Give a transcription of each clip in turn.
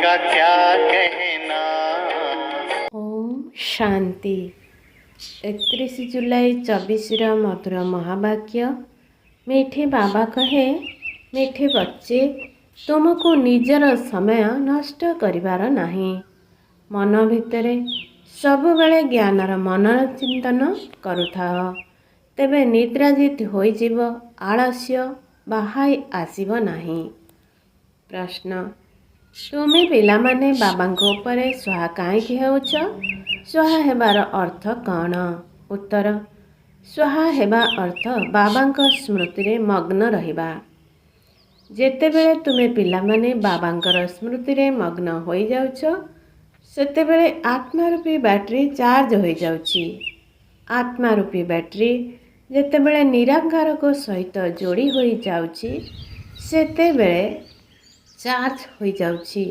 का क्या कहना। ओम शांति। 31 जुलाई 24 मधुर महावाक्य। मीठे बाबा कहे, मीठे बच्चे, तुमको निजर समय नष्ट करिबार नाही। मन भितरे सबुबेले ज्ञानर मनर चिंतन करुथाओ, तेबे निद्राजित होइजिब, आलस्य बाहाई आसिब नाही। प्रश्न, तुमे पिलामाने बाबांको उपरे स्वाहा काहींकि हेउछ? स्वाहा हेबार अर्थ कौन? उत्तर, स्वाहा हेबा अर्थ बाबांको स्मृतिरे मग्न रहिबा। जेतेबेले तुमे पिलामाने बाबांकर स्मृतिरे मग्न होई जाउछ, सेतेबेले आत्मारूपी बैटरी चार्ज होई जाउछि। आत्मारूपी बैटरी जेतेबेले निराकारको सहित जोड़ी होई जाउछि, सेतेबेले चार्ज हो जाउछि।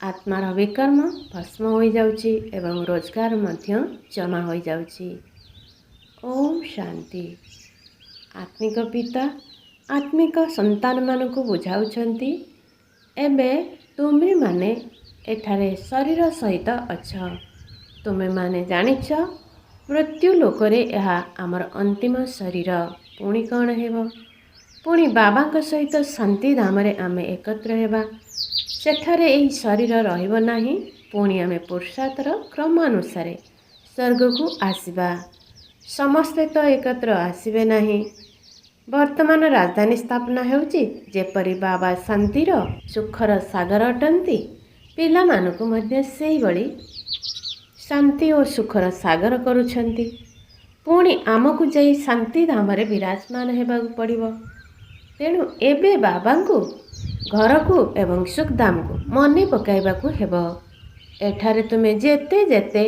आत्मार विकर्म भस्म हो जाउछि एवं रोजगार मध्य जमा हो जाउछि। ओम शांति। आत्मिक पिता आत्मिक संतान मानकु बुझाउछंती, एबे तुमे माने एठारे शरीर सहित अछ। तुमे माने जानिछ मृत्यु लोकरे यहा आमर अंतिम शरीर। पुणी कौन हेबो? पुणी बाबांक सहित शांति धामरे आमे एकत्र हेबा। सेठारे एही शरीर रहिबो नाही। पुणी आमे पुरुषार्थर क्रमानुसारे स्वर्ग को आसिबा। समस्ते तो एकत्र आसिबे नाही। वर्तमान राजधानी स्थापना हेउछि, जेपरि बाबा शांतिर सुखर सागर अटंती, पिला मानकु मध्ये सेही बळी शांति और सुखर सागर करुछंती। पुणी आमकु जाई शांति धामरे विराजमान हेबाकु पड़िबो। तेणु एबे बाबांकु घरकु एवं सुखधाम को मने पकाइबाकु हेबो। एठारे तुमे जेते जेते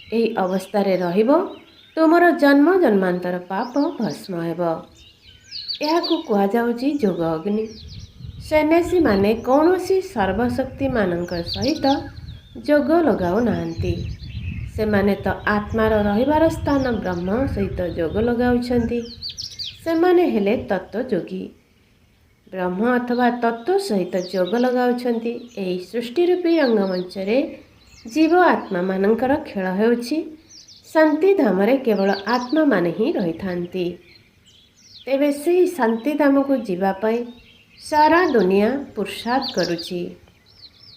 एही अवस्थारे रहिबो, तुमर जन्म जन्मांतर पाप भस्म हेबो। एहाकु कुहा जाउछि जोग अग्नि। सन्यासी माने कौनसी सर्वशक्ति मानक सहित जोग लगाउ नाहंती। सेमाने तो आत्मार रहिबार स्थान ब्रह्म सहित जोग लगाउछंती। सेमाने हेले तत्व जोगी। ब्रह्म अथवा तत्व सहित जोग लगाउछंती। एही सृष्टि रूपी रंगमंचरे जीव आत्मा मानकर खेल हेउछि। शांति धामरे केवल आत्मा माने ही रहिथांती। तेबे सेही शांति धाम को जीवा पाई सारा दुनिया पुरुषार्थ करुछि।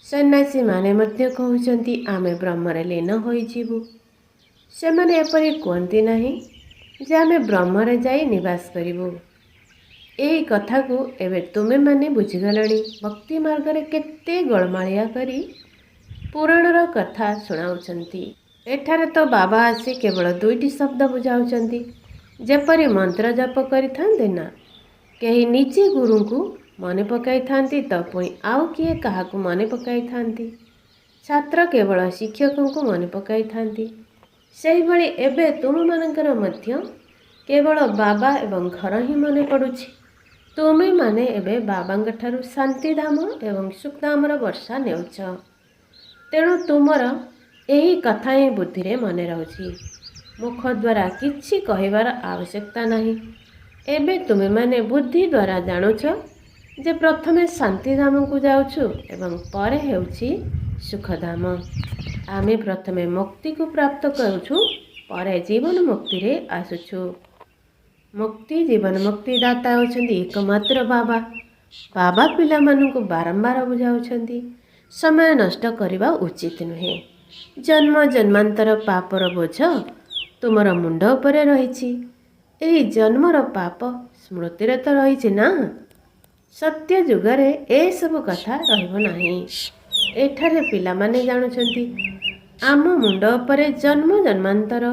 सन्यासी माने मध्य कहउछंती आमे ब्रह्मरे लीन होई जीवु। सेमाने एपरि कहंती नाही जे आमे ब्रह्मरे जाई निवास करिबु। एही कथा को एबे तुमे माने बुझिगलणी। भक्ति मार्ग रे केते गोलमालिया करी पुराणर कथा सुनाउछंती। एठारे तो बाबा आसी केवल दुईटी शब्द बुझाउछंती, जेपरि मंत्र जप करिथांते ना। केही निजे गुरु को मने पकाई थांती, तो पुणी आउ किए काहाकु मने पकाई थांती। छात्र केवल शिक्षकों को मने पकाई थांती। सेही भली एबे तुम मानकर मध्य केवल बाबा एवं घर ही मने पड़ुछि। तुमे माने एबे बाबांग ठारु शांति धाम एवं सुखधामर वर्षा नेउछ। तेणु तुमर एही कथा ही बुद्धि रे मने रहुछि। मुख द्वारा किछि कहिबार आवश्यकता नाही। एबे तुमे माने बुद्धि द्वारा जानुछ जे प्रथमे शांति धाम को जाउछु एवं परे हेउछि सुखधाम। आमे प्रथमे मुक्ति को प्राप्त करुछु, परे जीवन मुक्ति रे आसुछु। मुक्ति जीवन मुक्ति दाता होछंती एकमात्र बाबा। बाबा पिला मानकु बारंबार बुझाउछंती समय नष्ट करिबा उचित नुहे। जन्म जन्मांतर पापर बोझ तुमर मुंड उपरे रहिछि। एही जन्मर पाप स्मृति रे तो रहिछि ना। सत्य जुगरे ए सब कथा रहिबो नाही। एठारे पिला माने जानुछंती आम मुंड उपरे जन्म जन्मांतर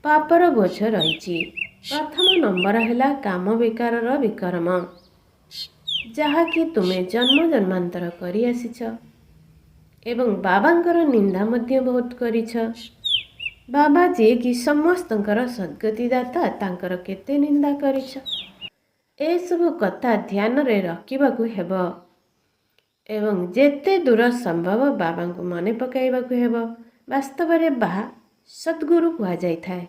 पापर बोझ रहिछि। प्रथम नंबर हैला काम विकारर विकर्म, जहा कि तुमे जन्म जन्मांतर करि आसिछ एवं बाबांकर निंदा मध्य बहुत करिछ। बाबा जे कि समस्तंकर सद्गति दाता, तांकर केते निंदा करिछ। ए सब कथा ध्यान रे रखिबाकु हेबो एवं जेते दूर संभव बाबांकु मने पकाइबाकु हेबो। वास्तव रे बाहा सद्गुरु कुहा जाय थाए,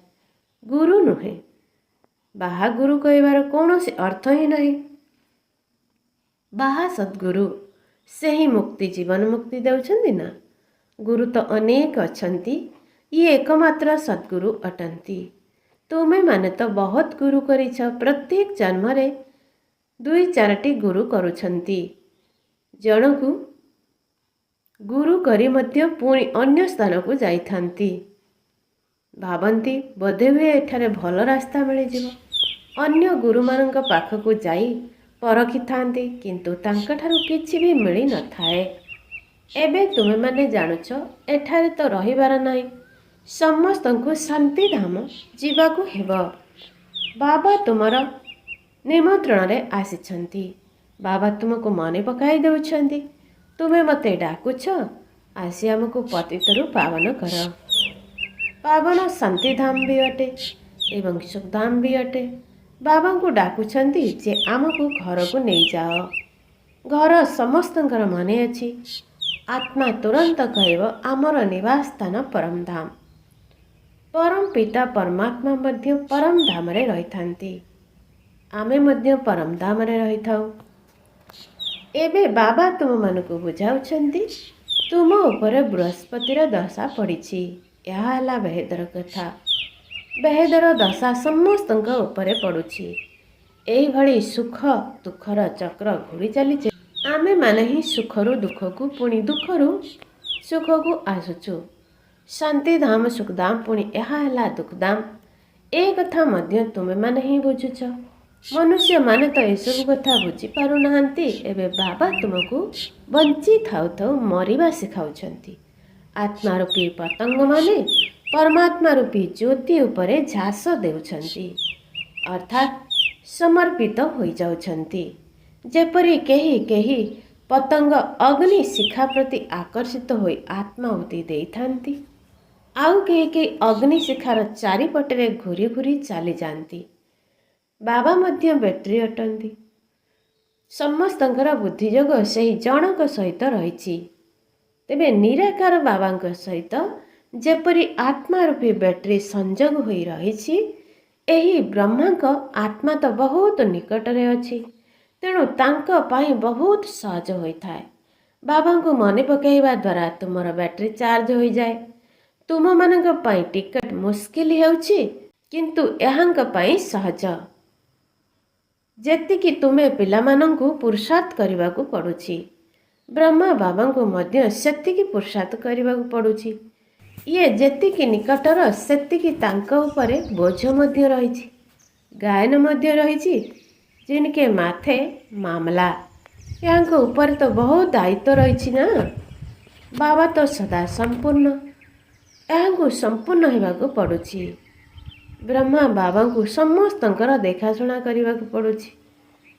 गुरु नुहे। बाहा गुरु कहबार कौन से अर्थ ही नहीं। बाहा सद्गुरु से ही मुक्ति जीवन मुक्ति देउछन्ति ना। गुरु तो अनेक अछन्ति, ये एकमात्र सद्गुरु अटन्ति। तुमे माने तो बहुत गुरु करिछ, प्रत्येक जन्म रे 2-4टी गुरु करुछन्ति। जणकु गुरु करी मध्य पुणी अन्य स्थान को जाइथान्ति। भावन्ति बोधे हुए एठारे भल रास्ता मिल अन्य गुरु मानक पाखक जाई परखी थांती, किंतु तांकठारु किछि भी मिली न थाए। एबे तुमे माने जानुछ एठारे तो रहिबार नाही, समस्तंकु शांति धाम जीवाकु हेबो। बाबा तुमर निमंत्रण रे आसिछन्ति। बाबा तुमको मने पकाई देउछन्ति। तुमे मते डाकुछ, आसी आमको पतितरु पावन कर। पावन शांति धाम भी अटे एवं सुखधाम भी अटे। बाबा को डाकुछन्ति जे आमको घर को नहीं जाओ। घर समस्तंकर मने अछि। आत्मा तुरंत कहब आमर निवास स्थान परम धाम। परम पिता परमात्मा मध्य परम धाम रे रहिथान्ति। आमे मध्य परम धाम रे रहिथाउ। एबे बाबा तुम मानकु बुझाउछन्ति, तुम ऊपर बृहस्पतिर दशा पड़िछि। यह है बेहेदर कथा। बेहेदर दशा समस्तंक ऊपर पड़ुछि। एही भली सुख दुखर चक्र घूरी चलीचे। आमे माने ही सुखरु दुखकु पुणी दुखरु सुखकु आसुछु। शांति धाम सुखधाम पुणी यह है दुखधाम। ए कथा मध्य तुमे माने ही बुझुछ। मनुष्य माने तो एसबु कथा बुझी पारु नाहंती। एबे बाबा तुमको बंची थाउ थाउ मरिबा सिखाउछन्ति। आत्मा रूपी पतंग माने परमात्मा रूपी ज्योति उपरे झास देउछन्ति, अर्थात समर्पित होई जाउछन्ति। जेपरि केही केही पतंग अग्नि शिखा प्रति आकर्षित होई आत्माहुति देइथान्ति, आउ केही केही अग्नि शिखार चारिपटरे घूरी घूरी चली जाती। बाबा मध्य बैटरी अटंती। समस्तंकर बुद्धियोग सही जनक सहित रहिछि। तेबे निराकार बाबांक सहित जेपरि आत्मा रूपी बैटरी संजोग होई रहिछि, एही ब्रह्मांक आत्मा तो बहुत निकटरे अछि। तेणु तांक पाई बहुत सहज होइथाए। बाबा को मने पकाइबा द्वारा तुमर बैटरी चार्ज हो जाए। तुम मानक पाई टिकट मुस्किल हेउछि, किंतु एहांक पाई सहज। जेतिकी तुमे पिलामानंकु पुरुषार्थ करबाकू पड़ुछि, ब्रह्मा बाबांकु मध्य सेतिकी पुरुषार्थ करबाकू पड़ुछि। ये जेतिकी निकटर सेतिकी तांक उपरे बोझ मध्य रहिछि, गायन मध्य रहिछि। जिनके माथे मामला, यांक ऊपर तो बहुत दायित्व रहिछि ना। बाबा तो सदा संपूर्ण, यांकु संपूर्ण हेबाकू पड़ुछि। ब्रह्मा बाबा को समस्तंकर देखाशुना करबाकू पड़ुछि।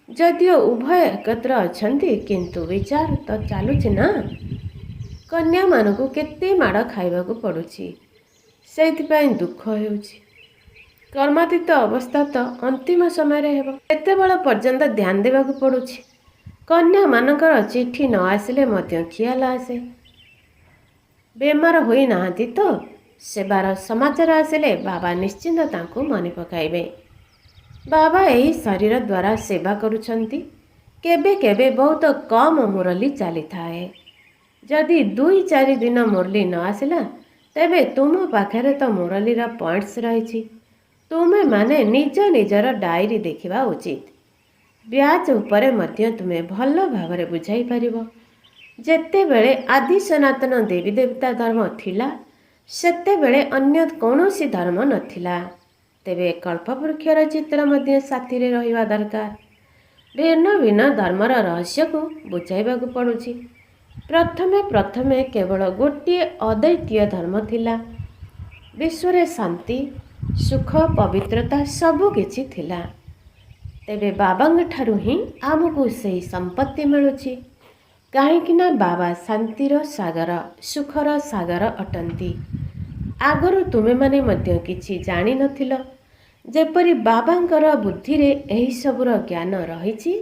जदियो उभय एकत्र अछंती, किंतु विचार तो चालुछि ना। कन्या मानकु केते माड़ खाइबाकू पड़ुछि, सेथिपाई दुख हेउछि। कर्मातीत अवस्था तो अंतिम समय रे हेबो, एतेबेला पर्यंत ध्यान देबाकू पड़ुछि। कन्या मानकर चिट्ठी न आसिले मध्य खियाल आसे। बेमार होई नाहंती तो सेबार समाचार आसिले बाबा निश्चिंत तांको मने पकाइबे। बाबा यही शरीर द्वारा सेवा करुछंती। केबे केबे बहुत कम मुरली चली थाए। जदि 2-4 दिन मुरली न आसिला, तेबे तुम पाखरे तो मुरलीर पॉइंट्स रहिछि। तुमे माने निज निजर डायरी देखिबा उचित। ब्याज उपरे मध्य तुमे भल भावरे बुझाई परिबो। जेते बेले आदि सनातन देवी देवता धर्म थिला, सेते बेले अन्य कौनसी धर्म नथिला। तेबे कल्पवृक्षर चित्र मध्य साथी रे रहिबा दरकार। भिन्न भिन्न धर्मर रहस्य को बुझाइबाकू पड़ुछि। प्रथमे प्रथमे केवल गोटे अद्वितीय धर्म थिला। विश्व शांति सुख पवित्रता सबु किछि थिला। तेबे बाबांग ठारू ही आमको सही संपत्ति मिलुछि। काहेकिना बाबा शांतिर सागर सुखर सागर अटंती। आगरू तुमे माने मध्य किछि जानि नथिल। जेपरि बाबांकर बुद्धि रे एही सबुर ज्ञान रहिछि,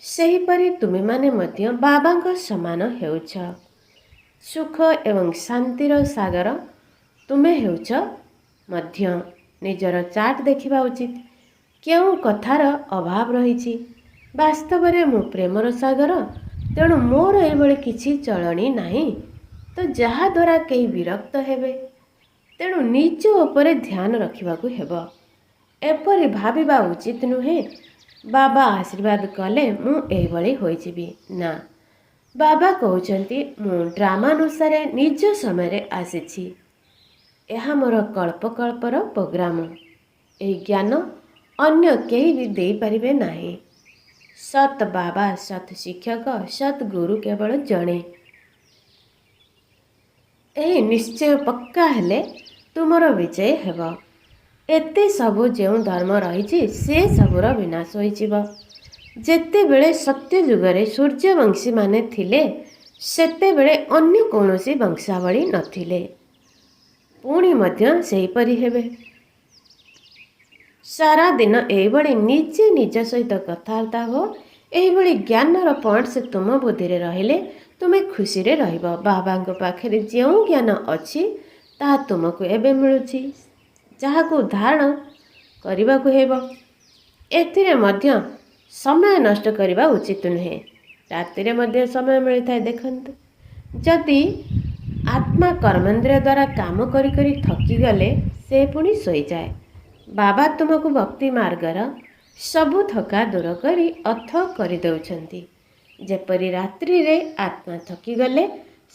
सेहीपरि तुमे माने मध्य बाबांक समान हेउछ। सुख एवं शांतिर सागर तुमे हेउछ मध्य। निजर चार्ट देखिबा उचित। केउ कथार अभाव रहिछि। वास्तव रे मु प्रेमर सागर ତେଣୁ ମୋର ଏଭଳି କିଛି ଚଳଣି ନାହିଁ ତ ଯାହାଦ୍ୱାରା କେହି ବିରକ୍ତ ହେବେ। ତେଣୁ ନିଜ ଉପରେ ଧ୍ୟାନ ରଖିବାକୁ ହେବ। ଏପରି ଭାବିବା ଉଚିତ ନୁହେଁ ବାବା ଆଶୀର୍ବାଦ କଲେ ମୁଁ ଏଇଭଳି ହୋଇଯିବି। ନା, ବାବା କହୁଛନ୍ତି ମୁଁ ଡ୍ରାମାନୁସାରେ ନିଜ ସମୟରେ ଆସିଛି। ଏହା ମୋର କଳ୍ପକଳ୍ପର ପ୍ରୋଗ୍ରାମ। ଏହି ଜ୍ଞାନ ଅନ୍ୟ କେହି ବି ଦେଇପାରିବେ ନାହିଁ। ସତ୍ ବାବା, ସତ୍ ଶିକ୍ଷକ, ସତ୍ ଗୁରୁ କେବଳ ଜଣେ। ଏହି ନିଶ୍ଚୟ ପକ୍କା ହେଲେ ତୁମର ବିଜୟ ହେବ। ଏତେ ସବୁ ଯେଉଁ ଧର୍ମ ରହିଛି ସେ ସବୁର ବିନାଶ ହୋଇଯିବ। ଯେତେବେଳେ ସତ୍ୟ ଯୁଗରେ ସୂର୍ଯ୍ୟବଂଶୀମାନେ ଥିଲେ ସେତେବେଳେ ଅନ୍ୟ କୌଣସି ବଂଶାବଳୀ ନଥିଲେ। ପୁଣି ମଧ୍ୟ ସେହିପରି ହେବେ। ସାରା ଦିନ ଏହିଭଳି ନିଜେ ନିଜ ସହିତ କଥାବାର୍ତ୍ତା ହୁଅ। ଏହିଭଳି ଜ୍ଞାନର ପଏଣ୍ଟସ୍ ତୁମ ବୁଦ୍ଧିରେ ରହିଲେ ତୁମେ ଖୁସିରେ ରହିବ। ବାବାଙ୍କ ପାଖରେ ଯେଉଁ ଜ୍ଞାନ ଅଛି ତାହା ତୁମକୁ ଏବେ ମିଳୁଛି, ଯାହାକୁ ଧାରଣ କରିବାକୁ ହେବ। ଏଥିରେ ମଧ୍ୟ ସମୟ ନଷ୍ଟ କରିବା ଉଚିତ ନୁହେଁ। ରାତିରେ ମଧ୍ୟ ସମୟ ମିଳିଥାଏ। ଦେଖନ୍ତୁ, ଯଦି ଆତ୍ମା କର୍ମେନ୍ଦ୍ରିୟ ଦ୍ୱାରା କାମ କରି କରି ଥକିଗଲେ ସେ ପୁଣି ଶୋଇଯାଏ। ବାବା ତୁମକୁ ଭକ୍ତି ମାର୍ଗର ସବୁ ଥକା ଦୂର କରି ଅଥ କରିଦେଉଛନ୍ତି। ଯେପରି ରାତ୍ରିରେ ଆତ୍ମା ଥକିଗଲେ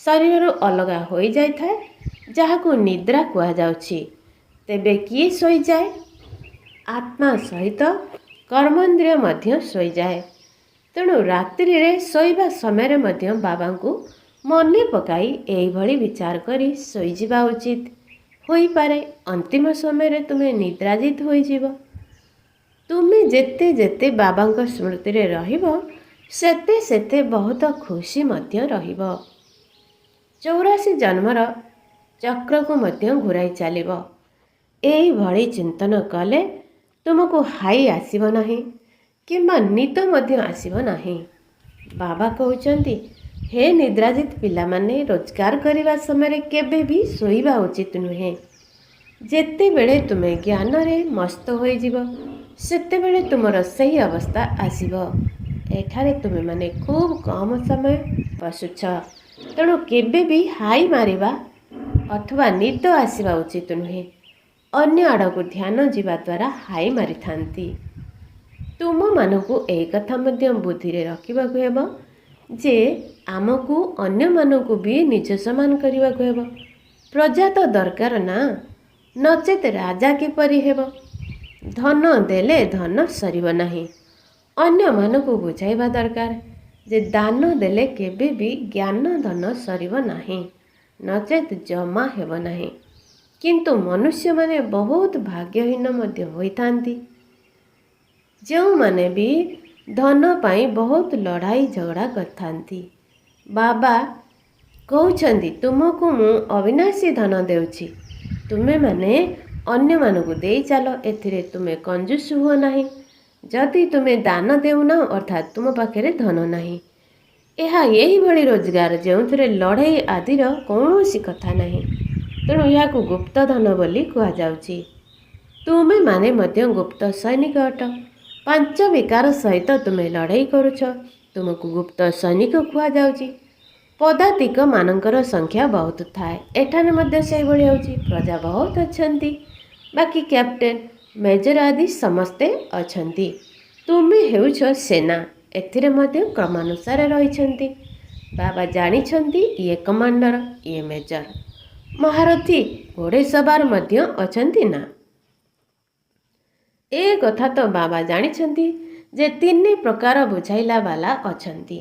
ଶରୀରରୁ ଅଲଗା ହୋଇଯାଇଥାଏ, ଯାହାକୁ ନିଦ୍ରା କୁହାଯାଉଛି। ତେବେ କିଏ ଶୋଇଯାଏ? ଆତ୍ମା ସହିତ କର୍ମେନ୍ଦ୍ରିୟ ମଧ୍ୟ ଶୋଇଯାଏ। ତେଣୁ ରାତ୍ରିରେ ଶୋଇବା ସମୟରେ ମଧ୍ୟ ବାବାଙ୍କୁ ମନେ ପକାଇ ଏହିଭଳି ବିଚାର କରି ଶୋଇଯିବା ଉଚିତ। ହୋଇପାରେ ଅନ୍ତିମ ସମୟରେ ତୁମେ ନିଦ୍ରାଜିତ ହୋଇଯିବ। ତୁମେ ଯେତେ ଯେତେ ବାବାଙ୍କ ସ୍ମୃତିରେ ରହିବ ସେତେ ସେତେ ବହୁତ ଖୁସି ମଧ୍ୟ ରହିବ। 84 ଜନ୍ମର ଚକ୍ରକୁ ମଧ୍ୟ ଘୁରାଇ ଚାଲିବ। ଏହିଭଳି ଚିନ୍ତନ କଲେ ତୁମକୁ ହାଇ ଆସିବ ନାହିଁ କିମ୍ବା ନିଦ ମଧ୍ୟ ଆସିବ ନାହିଁ। ବାବା କହୁଛନ୍ତି, ହେ ନିଦ୍ରାଜିତ ପିଲାମାନେ, ରୋଜଗାର କରିବା ସମୟରେ କେବେ ବି ଶୋଇବା ଉଚିତ ନୁହେଁ। ଯେତେବେଳେ ତୁମେ ଜ୍ଞାନରେ ମସ୍ତ ହୋଇଯିବ ସେତେବେଳେ ତୁମର ସେହି ଅବସ୍ଥା ଆସିବ। ଏଠାରେ ତୁମେମାନେ ଖୁବ୍ କମ୍ ସମୟ ବସୁଛ। ତେଣୁ କେବେ ବି ହାଇ ମାରିବା ଅଥବା ନିଦ ଆସିବା ଉଚିତ ନୁହେଁ। ଅନ୍ୟ ଆଡ଼କୁ ଧ୍ୟାନ ଯିବା ଦ୍ୱାରା ହାଇ ମାରିଥାନ୍ତି। ତୁମମାନଙ୍କୁ ଏହି କଥା ମଧ୍ୟ ବୁଦ୍ଧିରେ ରଖିବାକୁ ହେବ ଯେ ଆମକୁ ଅନ୍ୟମାନଙ୍କୁ ବି ନିଜ ସମାନ କରିବାକୁ ହେବ। ପ୍ରଜା ତ ଦରକାର ନା, ନଚେତ୍ ରାଜା କିପରି ହେବ? ଧନ ଦେଲେ ଧନ ସରିବ ନାହିଁ। ଅନ୍ୟମାନଙ୍କୁ ବୁଝାଇବା ଦରକାର ଯେ ଦାନ ଦେଲେ କେବେ ବି ଜ୍ଞାନ ଧନ ସରିବ ନାହିଁ, ନଚେତ୍ ଜମା ହେବ ନାହିଁ। କିନ୍ତୁ ମନୁଷ୍ୟମାନେ ବହୁତ ଭାଗ୍ୟହୀନ ମଧ୍ୟ ହୋଇଥାନ୍ତି, ଯେଉଁମାନେ ବି ଧନ ପାଇଁ ବହୁତ ଲଢ଼ାଇ ଝଗଡ଼ା କରିଥାନ୍ତି। ବାବା କହୁଛନ୍ତି, ତୁମକୁ ମୁଁ ଅବିନାଶୀ ଧନ ଦେଉଛି, ତୁମେମାନେ ଅନ୍ୟମାନଙ୍କୁ ଦେଇ ଚାଲ। ଏଥିରେ ତୁମେ କଞ୍ଜୁସ ହୁଅ ନାହିଁ। ଯଦି ତୁମେ ଦାନ ଦେଉନାହ ଅର୍ଥାତ୍ ତୁମ ପାଖରେ ଧନ ନାହିଁ। ଏହା ଏହିଭଳି ରୋଜଗାର ଯେଉଁଥିରେ ଲଢ଼େଇ ଆଦିର କୌଣସି କଥା ନାହିଁ। ତେଣୁ ଏହାକୁ ଗୁପ୍ତ ଧନ ବୋଲି କୁହାଯାଉଛି। ତୁମେମାନେ ମଧ୍ୟ ଗୁପ୍ତ ସୈନିକ ଅଟ। 5 ବିକାର ସହିତ ତୁମେ ଲଢ଼େଇ କରୁଛ, ତୁମକୁ ଗୁପ୍ତ ସୈନିକ କୁହାଯାଉଛି। ପଦାତିକ ମାନଙ୍କର ସଂଖ୍ୟା ବହୁତ ଥାଏ। ଏଠାରେ ମଧ୍ୟ ସେହିଭଳି ହେଉଛି। ପ୍ରଜା ବହୁତ ଅଛନ୍ତି, ବାକି କ୍ୟାପ୍ଟେନ, ମେଜର ଆଦି ସମସ୍ତେ ଅଛନ୍ତି। ତୁମେ ହେଉଛ ସେନା। ଏଥିରେ ମଧ୍ୟ କ୍ରମାନୁସାରେ ରହିଛନ୍ତି। ବାବା ଜାଣିଛନ୍ତି ଇଏ କମାଣ୍ଡର, ଇଏ ମେଜର। ମହାରଥୀ ଘୋଡ଼େସବାର ମଧ୍ୟ ଅଛନ୍ତି ନା? ଏ କଥା ତ ବାବା ଜାଣିଛନ୍ତି ଯେ 3 ପ୍ରକାର ବୁଝାଇଲା ବାଲା ଅଛନ୍ତି।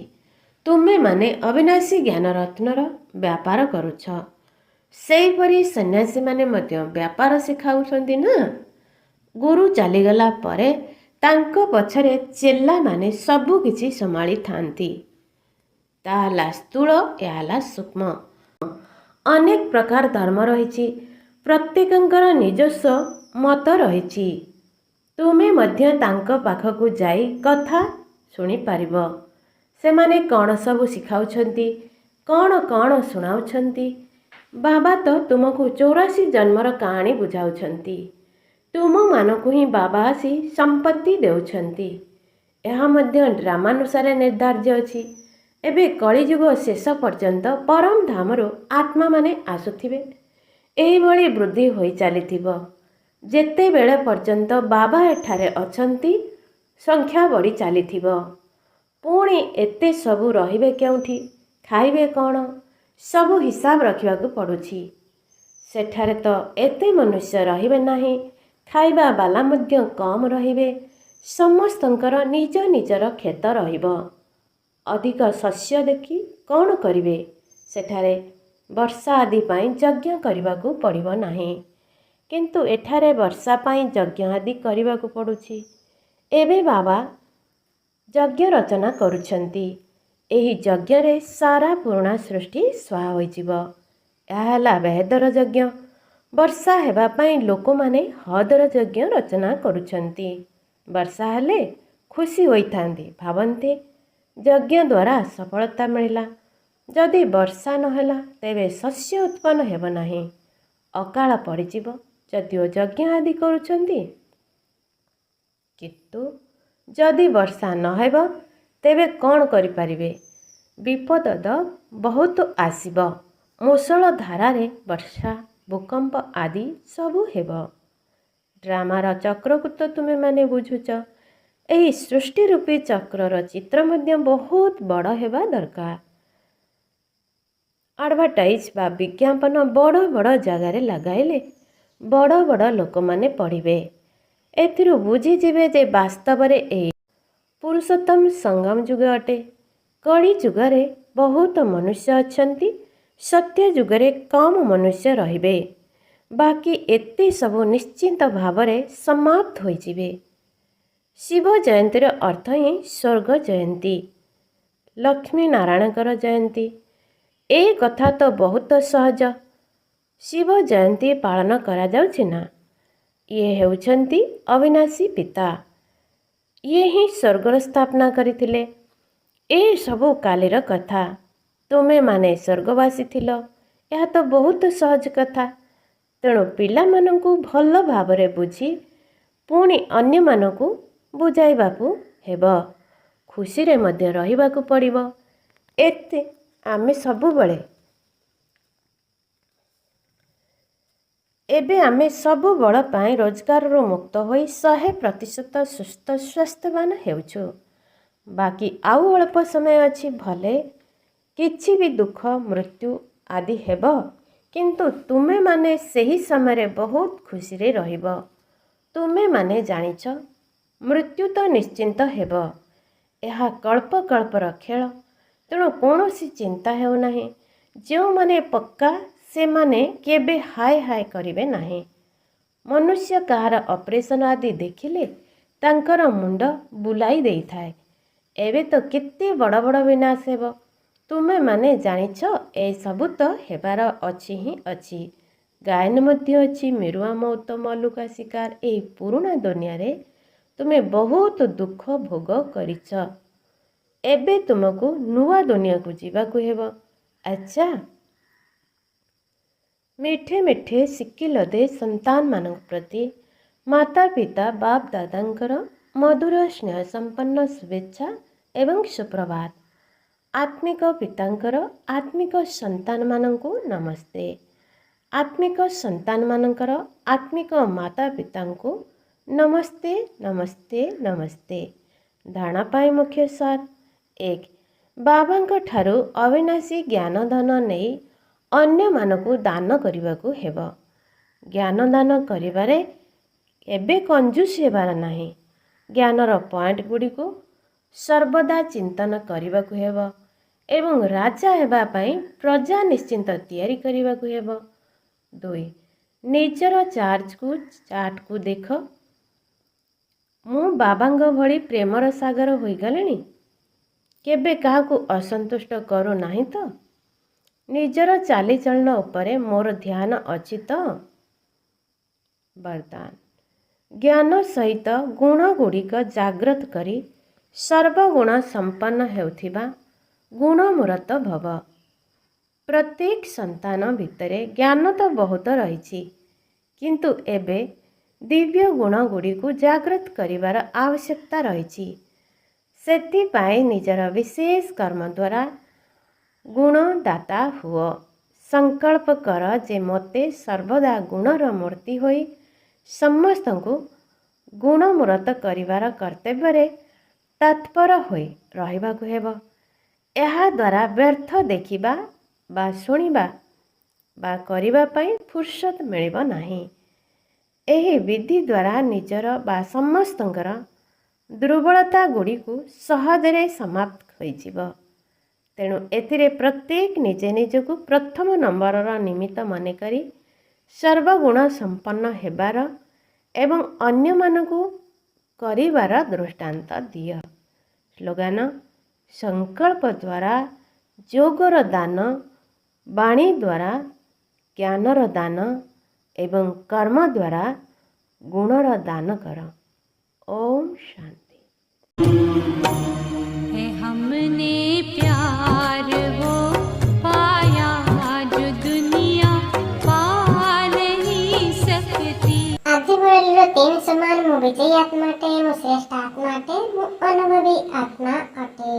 ତୁମେମାନେ ଅବିନାଶୀ ଜ୍ଞାନରତ୍ନର ବ୍ୟାପାର କରୁଛ। ସେହିପରି ସନ୍ନ୍ୟାସୀମାନେ ମଧ୍ୟ ବ୍ୟାପାର ଶିଖାଉଛନ୍ତି ନା। ଗୁରୁ ଚାଲିଗଲା ପରେ ତାଙ୍କ ପଛରେ ଚେଲାମାନେ ସବୁ କିଛି ସମ୍ଭାଳିଥାନ୍ତି। ତାହା ହେଲା ସ୍ଥୂଳ, ଏହା ହେଲା ସୂକ୍ଷ୍ମ। ଅନେକ ପ୍ରକାର ଧର୍ମ ରହିଛି, ପ୍ରତ୍ୟେକଙ୍କର ନିଜସ୍ୱ ମତ ରହିଛି। ତୁମେ ମଧ୍ୟ ତାଙ୍କ ପାଖକୁ ଯାଇ କଥା ଶୁଣିପାରିବ। ସେମାନେ କ'ଣ ସବୁ ଶିଖାଉଛନ୍ତି, କ'ଣ କ'ଣ ଶୁଣାଉଛନ୍ତି। ବାବା ତ ତୁମକୁ 84 ଜନ୍ମର କାହାଣୀ ବୁଝାଉଛନ୍ତି। ତୁମମାନଙ୍କୁ ହିଁ ବାବା ଆସି ସମ୍ପତ୍ତି ଦେଉଛନ୍ତି। ଏହା ମଧ୍ୟ ଡ୍ରାମାନୁସାରେ ନିର୍ଦ୍ଧାର୍ଯ୍ୟ ଅଛି। ଏବେ କଳିଯୁଗ ଶେଷ ପର୍ଯ୍ୟନ୍ତ ପରମ ଧାମରୁ ଆତ୍ମାମାନେ ଆସୁଥିବେ। ଏହିଭଳି ବୃଦ୍ଧି ହୋଇ ଚାଲିଥିବ। ଯେତେବେଳେ ପର୍ଯ୍ୟନ୍ତ ବାବା ଏଠାରେ ଅଛନ୍ତି ସଂଖ୍ୟା ବଢ଼ି ଚାଲିଥିବ। ପୁଣି ଏତେ ସବୁ ରହିବେ କେଉଁଠି? ଖାଇବେ କ'ଣ? ସବୁ ହିସାବ ରଖିବାକୁ ପଡ଼ୁଛି। ସେଠାରେ ତ ଏତେ ମନୁଷ୍ୟ ରହିବେ ନାହିଁ। ଖାଇବା ବାଲା ମଧ୍ୟ କମ୍ ରହିବେ। ସମସ୍ତଙ୍କର ନିଜ ନିଜର କ୍ଷେତ ରହିବ। ଅଧିକ ଶସ୍ୟ ଦେଖି କ'ଣ କରିବେ? ସେଠାରେ ବର୍ଷା ଆଦି ପାଇଁ ଯଜ୍ଞ କରିବାକୁ ପଡ଼ିବ ନାହିଁ। କିନ୍ତୁ ଏଠାରେ ବର୍ଷା ପାଇଁ ଯଜ୍ଞ ଆଦି କରିବାକୁ ପଡ଼ୁଛି। ଏବେ ବାବା ଯଜ୍ଞ ରଚନା କରୁଛନ୍ତି। ଏହି ଯଜ୍ଞରେ ସାରା ପୁରୁଣା ସୃଷ୍ଟି ସ୍ୱାହା ହୋଇଯିବ। ଏହା ହେଲା ବେହେଦର ଯଜ୍ଞ। ବର୍ଷା ହେବା ପାଇଁ ଲୋକମାନେ ହଦର ଯଜ୍ଞ ରଚନା କରୁଛନ୍ତି। ବର୍ଷା ହେଲେ ଖୁସି ହୋଇଥାନ୍ତି, ଭାବନ୍ତି ଯଜ୍ଞ ଦ୍ୱାରା ସଫଳତା ମିଳିଲା। ଯଦି ବର୍ଷା ନହେଲା ତେବେ ଶସ୍ୟ ଉତ୍ପନ୍ନ ହେବ ନାହିଁ, ଅକାଳ ପଡ଼ିଯିବ। ଯଦିଓ ଯଜ୍ଞ ଆଦି କରୁଛନ୍ତି, କିନ୍ତୁ ଯଦି ବର୍ଷା ନହେବ ତେବେ କ'ଣ କରିପାରିବେ? ବିପଦ ତ ବହୁତ ଆସିବ। ମୂଷଳ ଧାରାରେ ବର୍ଷା, ଭୂକମ୍ପ ଆଦି ସବୁ ହେବ। ଡ୍ରାମାର ଚକ୍ରକୁ ତ ତୁମେମାନେ ବୁଝୁଛ। ଏହି ସୃଷ୍ଟି ରୂପୀ ଚକ୍ରର ଚିତ୍ର ମଧ୍ୟ ବହୁତ ବଡ଼ ହେବା ଦରକାର। ଆଡ଼ଭର୍ଟାଇଜ୍ ବା ବିଜ୍ଞାପନ ବଡ଼ ବଡ଼ ଜାଗାରେ ଲଗାଇଲେ ବଡ଼ ବଡ଼ ଲୋକମାନେ ପଢ଼ିବେ। ଏଥିରୁ ବୁଝିଯିବେ ଯେ ବାସ୍ତବରେ ଏହି ପୁରୁଷୋତ୍ତମ ସଙ୍ଗମ ଯୁଗ ଅଟେ। କଳି ଯୁଗରେ ବହୁତ ମନୁଷ୍ୟ ଅଛନ୍ତି, ସତ୍ୟ ଯୁଗରେ କମ୍ ମନୁଷ୍ୟ ରହିବେ। ବାକି ଏତେ ସବୁ ନିଶ୍ଚିନ୍ତ ଭାବରେ ସମାପ୍ତ ହୋଇଯିବେ। ଶିବ ଜୟନ୍ତୀର ଅର୍ଥ ହିଁ ସ୍ୱର୍ଗ ଜୟନ୍ତୀ, ଲକ୍ଷ୍ମୀ ନାରାୟଣଙ୍କର ଜୟନ୍ତୀ। ଏ କଥା ତ ବହୁତ ସହଜ। ଶିବ ଜୟନ୍ତୀ ପାଳନ କରାଯାଉଛି ନା। ଇଏ ହେଉଛନ୍ତି ଅବିନାଶୀ ପିତା। ଇଏ ହିଁ ସ୍ୱର୍ଗର ସ୍ଥାପନା କରିଥିଲେ। ଏ ସବୁ କାଲିର କଥା। ତୁମେମାନେ ସ୍ୱର୍ଗବାସୀ ଥିଲ, ଏହା ତ ବହୁତ ସହଜ କଥା। ତେଣୁ ପିଲାମାନଙ୍କୁ ଭଲ ଭାବରେ ବୁଝି ପୁଣି ଅନ୍ୟମାନଙ୍କୁ ବୁଝାଇବାକୁ ହେବ। ଖୁସିରେ ମଧ୍ୟ ରହିବାକୁ ପଡ଼ିବ। ଏତେ ଆମେ ସବୁବେଳ ପାଇଁ ରୋଜଗାରରୁ ମୁକ୍ତ ହୋଇ 100% ସୁସ୍ଥ ସ୍ୱାସ୍ଥ୍ୟବାନ ହେଉଛୁ। ବାକି ଆଉ ଅଳ୍ପ ସମୟ ଅଛି। ଭଲେ କିଛି ବି ଦୁଃଖ ମୃତ୍ୟୁ ଆଦି ହେବ, କିନ୍ତୁ ତୁମେମାନେ ସେହି ସମୟରେ ବହୁତ ଖୁସିରେ ରହିବ। ତୁମେମାନେ ଜାଣିଛ ମୃତ୍ୟୁ ତ ନିଶ୍ଚିନ୍ତ ହେବ। ଏହା କଳ୍ପକଳ୍ପର ଖେଳ। ତେଣୁ କୌଣସି ଚିନ୍ତା ହେଉନାହିଁ। ଯେଉଁମାନେ ପକ୍କା ସେମାନେ କେବେ ହାୟ ହାୟ କରିବେ ନାହିଁ। ମନୁଷ୍ୟ କାହାର ଅପରେସନ ଆଦି ଦେଖିଲେ ତାଙ୍କର ମୁଣ୍ଡ ବୁଲାଇ ଦେଇଥାଏ। ଏବେ ତ କେତେ ବଡ଼ ବଡ଼ ବିନାଶ ହେବ। ତୁମେମାନେ ଜାଣିଛ ଏସବୁ ତ ହେବାର ଅଛି ହିଁ ଅଛି। ଗାୟନ ମଧ୍ୟ ଅଛି। ମେରୁଆ ମଉତ, ମଲୁକା ଶିକାର। ଏହି ପୁରୁଣା ଦୁନିଆରେ ତୁମେ ବହୁତ ଦୁଃଖ ଭୋଗ କରିଛ। ଏବେ ତୁମକୁ ନୂଆ ଦୁନିଆକୁ ଯିବାକୁ ହେବ। ଆଚ୍ଛା, ମିଠେ ମିଠେ ଶିକିଲ ଦେ ସନ୍ତାନମାନଙ୍କ ପ୍ରତି ମାତା ପିତା ବାପ ଦାଦାଙ୍କର ମଧୁର ସ୍ନେହ ସମ୍ପନ୍ନ ଶୁଭେଚ୍ଛା ଏବଂ ସୁପ୍ରଭାତ। ଆତ୍ମିକ ପିତାଙ୍କର ଆତ୍ମିକ ସନ୍ତାନମାନଙ୍କୁ ନମସ୍ତେ। ଆତ୍ମିକ ସନ୍ତାନମାନଙ୍କର ଆତ୍ମିକ ମାତା ପିତାଙ୍କୁ ନମସ୍ତେ ନମସ୍ତେ ନମସ୍ତେ। ଧାରଣା ପାଇଁ ମୁଖ୍ୟ ସାର 1. ବାବାଙ୍କ ଠାରୁ ଅବିନାଶୀ ଜ୍ଞାନ ଧନ ନେଇ ଅନ୍ୟମାନଙ୍କୁ ଦାନ କରିବାକୁ ହେବ। ଜ୍ଞାନ ଦାନ କରିବାରେ ଏବେ କଞ୍ଜୁସ ହେବାର ନାହିଁ। ଜ୍ଞାନର ପଏଣ୍ଟ ଗୁଡ଼ିକୁ ସର୍ବଦା ଚିନ୍ତନ କରିବାକୁ ହେବ ଏବଂ ରାଜା ହେବା ପାଇଁ ପ୍ରଜା ନିଶ୍ଚିନ୍ତ ତିଆରି କରିବାକୁ ହେବ। 2. ନିଜର ଚାର୍ଟକୁ ଦେଖ। ମୁଁ ବାବାଙ୍କ ଭଳି ପ୍ରେମର ସାଗର ହୋଇଗଲେଣି। କେବେ କାହାକୁ ଅସନ୍ତୁଷ୍ଟ କରୁନାହିଁ ତ? ନିଜର ଚାଲିଚଳନ ଉପରେ ମୋର ଧ୍ୟାନ ଅଛି ତ? ବରଦାନ: ଜ୍ଞାନ ସହିତ ଗୁଣ ଗୁଡ଼ିକ ଜାଗ୍ରତ କରି ସର୍ବଗୁଣ ସମ୍ପନ୍ନ ହେଉଥିବା ଗୁଣମୂରତ ଭବ। ପ୍ରତ୍ୟେକ ସନ୍ତାନ ଭିତରେ ଜ୍ଞାନ ତ ବହୁତ ରହିଛି, କିନ୍ତୁ ଏବେ ଦିବ୍ୟ ଗୁଣ ଗୁଡ଼ିକୁ ଜାଗ୍ରତ କରିବାର ଆବଶ୍ୟକତା ରହିଛି। ସେଥିପାଇଁ ନିଜର ବିଶେଷ କର୍ମ ଦ୍ୱାରା ଗୁଣଦାତା ହୁଅ। ସଂକଳ୍ପ କର ଯେ ମୋତେ ସର୍ବଦା ଗୁଣର ମୂର୍ତ୍ତି ହୋଇ ସମସ୍ତଙ୍କୁ ଗୁଣମୂରତ କରିବାର କର୍ତ୍ତବ୍ୟରେ ତତ୍ପର ହୋଇ ରହିବାକୁ ହେବ। ଏହାଦ୍ୱାରା ବ୍ୟର୍ଥ ଦେଖିବା ବା ଶୁଣିବା ବା କରିବା ପାଇଁ ଫୁର୍ସତ ମିଳିବ ନାହିଁ। ଏହି ବିଧି ଦ୍ୱାରା ନିଜର ବା ସମସ୍ତଙ୍କର ଦୁର୍ବଳତା ଗୁଡ଼ିକୁ ସହଜରେ ସମାପ୍ତ ହୋଇଯିବ। ତେଣୁ ଏଥିରେ ପ୍ରତ୍ୟେକ ନିଜେ ନିଜକୁ ପ୍ରଥମ ନମ୍ବରର ନିମିତ୍ତ ମନେକରି ସର୍ବଗୁଣ ସମ୍ପନ୍ନ ହେବାର ଏବଂ ଅନ୍ୟମାନଙ୍କୁ କରିବାର ଦୃଷ୍ଟାନ୍ତ ଦିଅ। ସ୍ଲୋଗାନ: ସଂକଳ୍ପ ଦ୍ୱାରା ଯୋଗର ଦାନ, ବାଣୀ ଦ୍ୱାରା ଜ୍ଞାନର ଦାନ ଏବଂ କର୍ମ ଦ୍ୱାରା ଗୁଣର ଦାନ କର। ଓମ୍ ଶାନ୍ତି। है हमने प्यार वो पाया जो दुनिया पा नहीं सकती। આજે મળેલી તેમ સમાન હું વિજયી આત્મા માટે, હું શ્રેષ્ઠ આત્મા માટે, હું અનુભવી આત્મા અટે।